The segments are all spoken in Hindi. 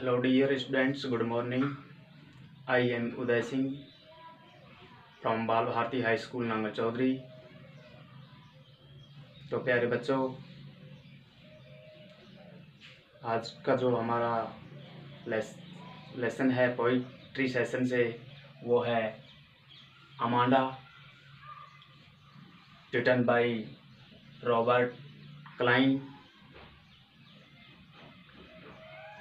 Hello dear students, good morning. I am Uday Singh from बाल भारती हाई स्कूल नांगल चौधरी। तो प्यारे बच्चों, आज का जो हमारा लेसन है पोइट्री सेशन से, वो है Amanda, written by Robert Kline.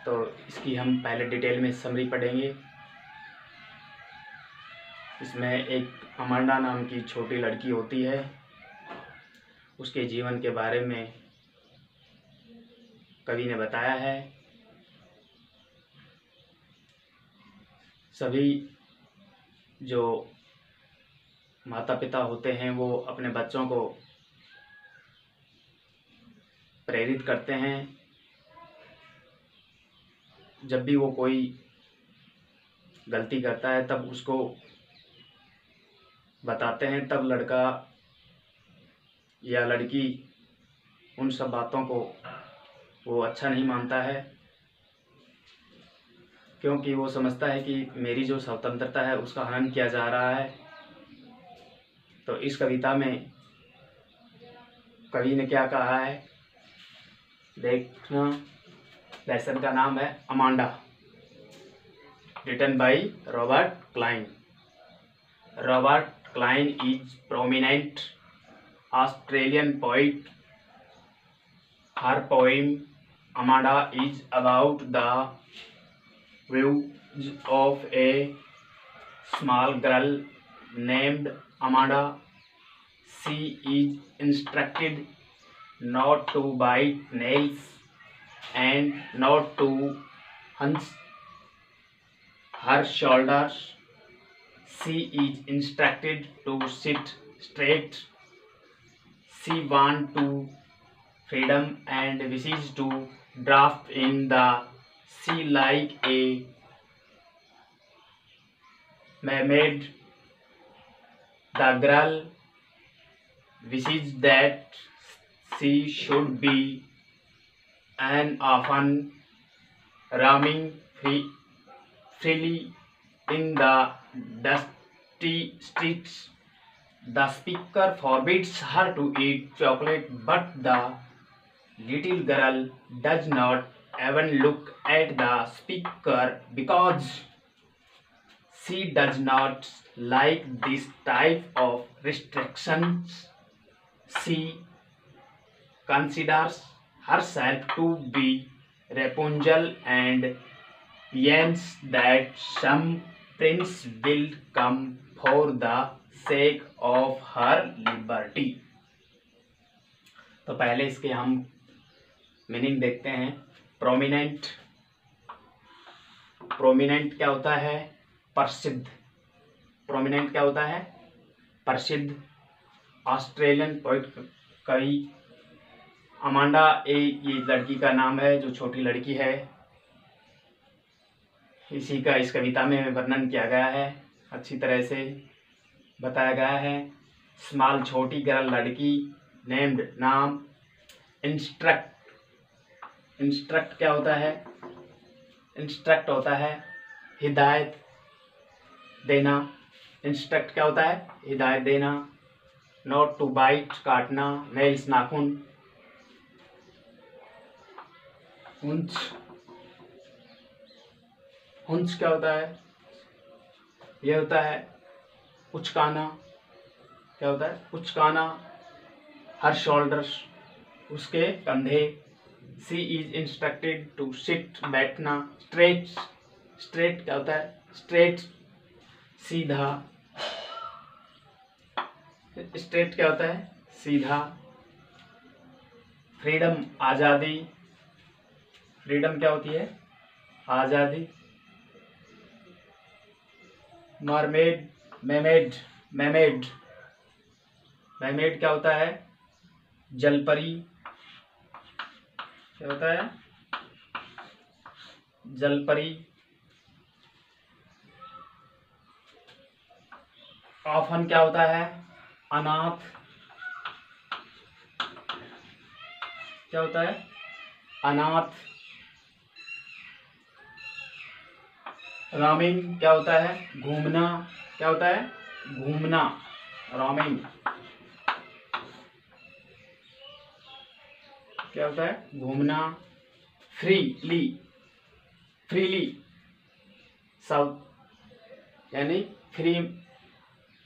तो इसकी हम पहले डिटेल में समरी पढ़ेंगे। इसमें एक अमांडा नाम की छोटी लड़की होती है, उसके जीवन के बारे में कवि ने बताया है। सभी जो माता पिता होते हैं वो अपने बच्चों को प्रेरित करते हैं। जब भी वो कोई गलती करता है तब उसको बताते हैं, तब लड़का या लड़की उन सब बातों को वो अच्छा नहीं मानता है, क्योंकि वो समझता है कि मेरी जो स्वतंत्रता है उसका हनन किया जा रहा है। तो इस कविता में कवि ने क्या कहा है देखना। लेसन का नाम है Amanda, written by Robert Kline. Robert Kline is prominent Australian poet. Her poem Amanda is about the views of a small girl named Amanda. She is instructed not to bite nails and not to hunch her shoulders. She is instructed to sit straight. She wants to freedom and wishes to draft in the sea like a mermaid. The girl wishes that she should be and often roaming freely in the dusty streets. The speaker forbids her to eat chocolate, but the little girl does not even look at the speaker because she does not like this type of restrictions. She considers herself to be Rapunzel and yearns that some prince will come for the sake of her liberty. तो पहले इसके हम मीनिंग देखते हैं। प्रोमिनेंट, प्रोमिनेंट क्या होता है? प्रसिद्ध। प्रोमिनेंट क्या होता है? प्रसिद्ध। ऑस्ट्रेलियन पोइट कवि अमांडा ये लड़की का नाम है, जो छोटी लड़की है। इसी का इस कविता में वर्णन किया गया है, अच्छी तरह से बताया गया है। स्मॉल छोटी गर्ल लड़की, नेम्ड नाम, इंस्ट्रक्ट, इंस्ट्रक्ट क्या होता है? इंस्ट्रक्ट होता है हिदायत देना। इंस्ट्रक्ट क्या होता है? हिदायत देना। नॉट टू बाइट काटना, नेल्स नाखून। हुंच, हुंच क्या होता है? यह होता है उचकाना। क्या होता है? उचकाना। हर शोल्डर्स, उसके कंधे। सी इज इंस्ट्रक्टेड टू सिट, बैठना। स्ट्रेट, स्ट्रेट क्या होता है? स्ट्रेट, सीधा। स्ट्रेट क्या होता है? सीधा। फ्रीडम, आज़ादी। फ्रीडम क्या होती है? आज़ादी। मरमेड, मेमेड, मेमेड, मेमेड क्या होता है? जलपरी। क्या होता है? जलपरी। ऑफन क्या होता है? अनाथ। क्या होता है? अनाथ। रोमिंग क्या होता है? घूमना। क्या होता है? घूमना। रोमिंग क्या होता है? घूमना। फ्रीली, फ्रीली साउथ यानी फ्री,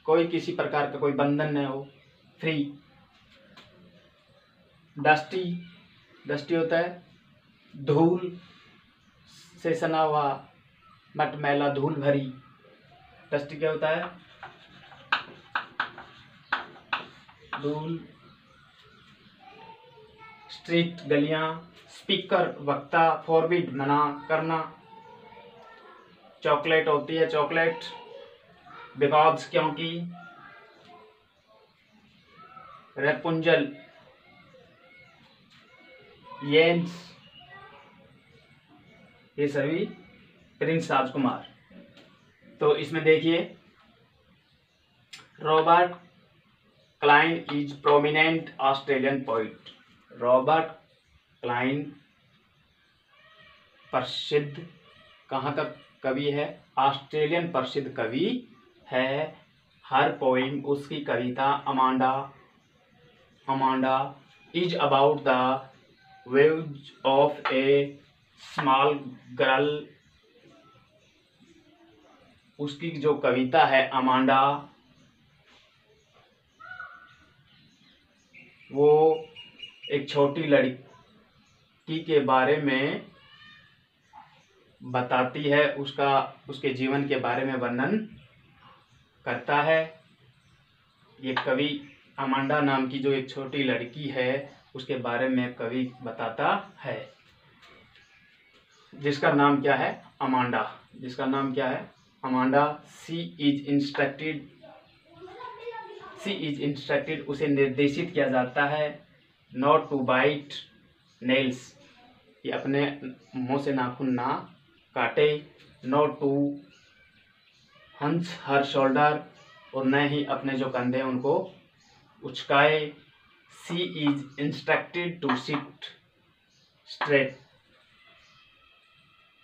कोई किसी प्रकार का कोई बंधन न हो, फ्री। डस्टी, डस्टी होता है धूल से सना हुआ, मटमैला, धूल भरी। डस्टी क्या होता है? धूल। स्ट्रीट, गलियां। स्पीकर, वक्ता। फॉरबिड, मना करना। चॉकलेट होती है चॉकलेट, बिकॉज क्योंकि। रेपुंजल, येन्स, ये सभी प्रिंस राजकुमार। तो इसमें देखिए, Robert Kline is prominent Australian poet. Robert Kline प्रसिद्ध कहाँ का कवि है? ऑस्ट्रेलियन प्रसिद्ध कवि है। हर पोइम, उसकी कविता Amanda is about the waves of a small girl. उसकी जो कविता है अमांडा, वो एक छोटी लड़की के बारे में बताती है, उसके जीवन के बारे में वर्णन करता है। ये कवि अमांडा नाम की जो एक छोटी लड़की है, उसके बारे में कवि बताता है, जिसका नाम क्या है? अमांडा। जिसका नाम क्या है? अमांडा। सी इज इंस्ट्रक्टेड, उसे निर्देशित किया जाता है नॉट टू बाइट नेल्स, ये अपने मुंह से नाखून ना काटे। Not to hunch her shoulder, और न ही अपने जो कंधे उनको उचकाए। She is instructed to sit straight,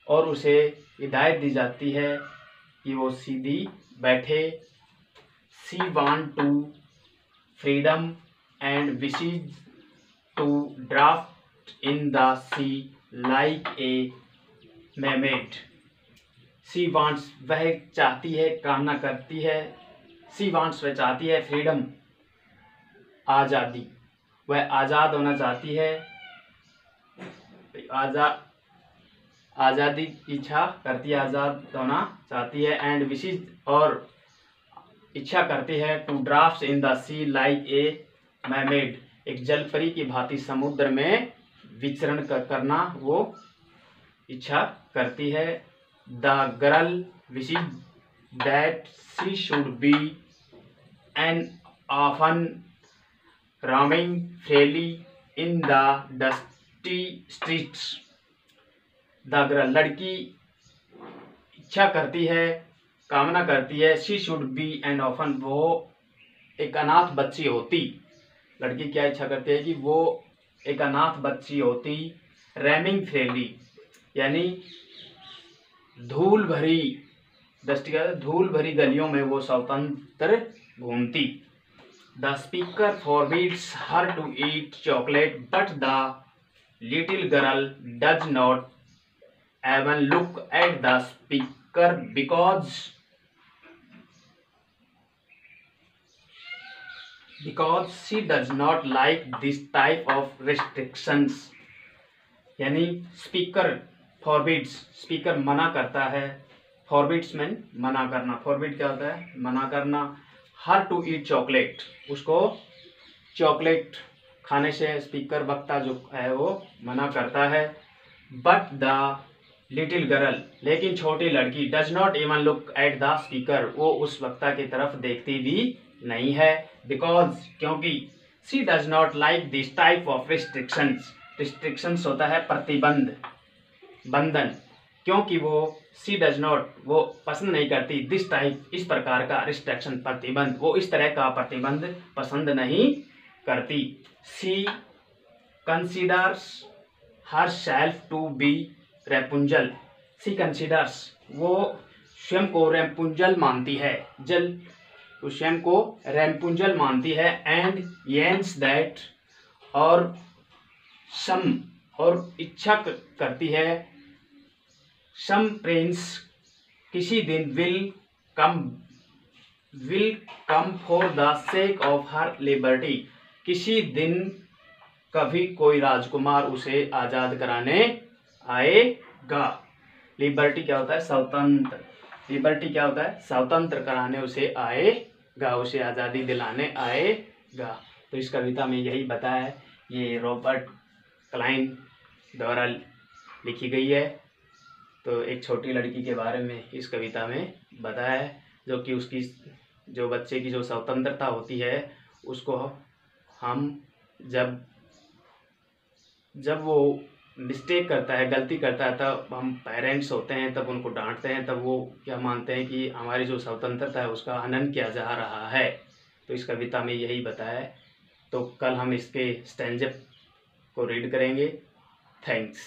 और उसे हिदायत दी जाती है कि वो सीधी बैठे। She want to freedom and wishes to drift in the sea like a mermaid। She wants, वह चाहती है, कामना करती है। सी वांट्स, वह चाहती है। फ्रीडम, आज़ादी, वह आज़ाद होना चाहती है। आज़ादी की इच्छा करती है, आज़ाद होना चाहती है। एंड विशेज, और इच्छा करती है to drift in the sea like a mermaid, एक जलपरी की भांति समुद्र में विचरण करना वो इच्छा करती है। The girl wishes that she should be an orphan roaming freely in the dusty streets। The girl, लड़की इच्छा करती है, कामना करती है। She should be and orphan, वो एक अनाथ बच्ची होती। लड़की क्या इच्छा करती है? कि वो एक अनाथ बच्ची होती। रैमिंग फ्रेली, यानी धूल भरी, धूल भरी गलियों में वो स्वतंत्र घूमती। The speaker forbids her to eat chocolate, but the little girl does not even look at the speaker because she does not like this type of restrictions। यानी स्पीकर फॉरबिड्स, स्पीकर मना करता है। फॉरबिड्स मीन मना करना। फॉरबिड क्या होता है? मना करना। हर टू ईट चॉकलेट, उसको चॉकलेट खाने से स्पीकर, वक्ता जो है, वो मना करता है। बट द लिटिल गर्ल, लेकिन छोटी लड़की, does not even look at the speaker, वो उस वक्ता की तरफ देखती भी नहीं है। बिकॉज, क्योंकि she does not like this type of restrictions. Restrictions होता है प्रतिबंध, बंधन। क्योंकि वो शी डज नॉट, वो पसंद नहीं करती, दिस टाइप, इस प्रकार का, रिस्ट्रिक्शन, प्रतिबंध, वो इस तरह का प्रतिबंध पसंद नहीं करती। She considers herself to be Rapunzel. She considers, वो स्वयं को रैपुंजल मानती है, जल तो स्वयं को रैपुंजल मानती है। एंड येंस दैट और सम और इच्छा करती है, सम प्रिंस किसी दिन will come for the sake of her liberty, किसी दिन कभी कोई राजकुमार उसे आज़ाद कराने आएगा। लिबर्टी क्या होता है? स्वतंत्र। लिबर्टी क्या होता है? स्वतंत्र कराने उसे आएगा, उसे आज़ादी दिलाने आएगा। तो इस कविता में यही बताया है। ये रॉबर्ट क्लाइन द्वारा लिखी गई है। तो एक छोटी लड़की के बारे में इस कविता में बताया है, जो कि उसकी जो बच्चे की जो स्वतंत्रता होती है उसको हम जब वो मिस्टेक करता है, गलती करता है, तब हम पेरेंट्स होते हैं तब उनको डांटते हैं, तब वो क्या मानते हैं कि हमारी जो स्वतंत्रता है उसका हनन किया जा रहा है। तो इस कविता में यही बताया है। तो कल हम इसके स्टैंजा को रीड करेंगे। थैंक्स।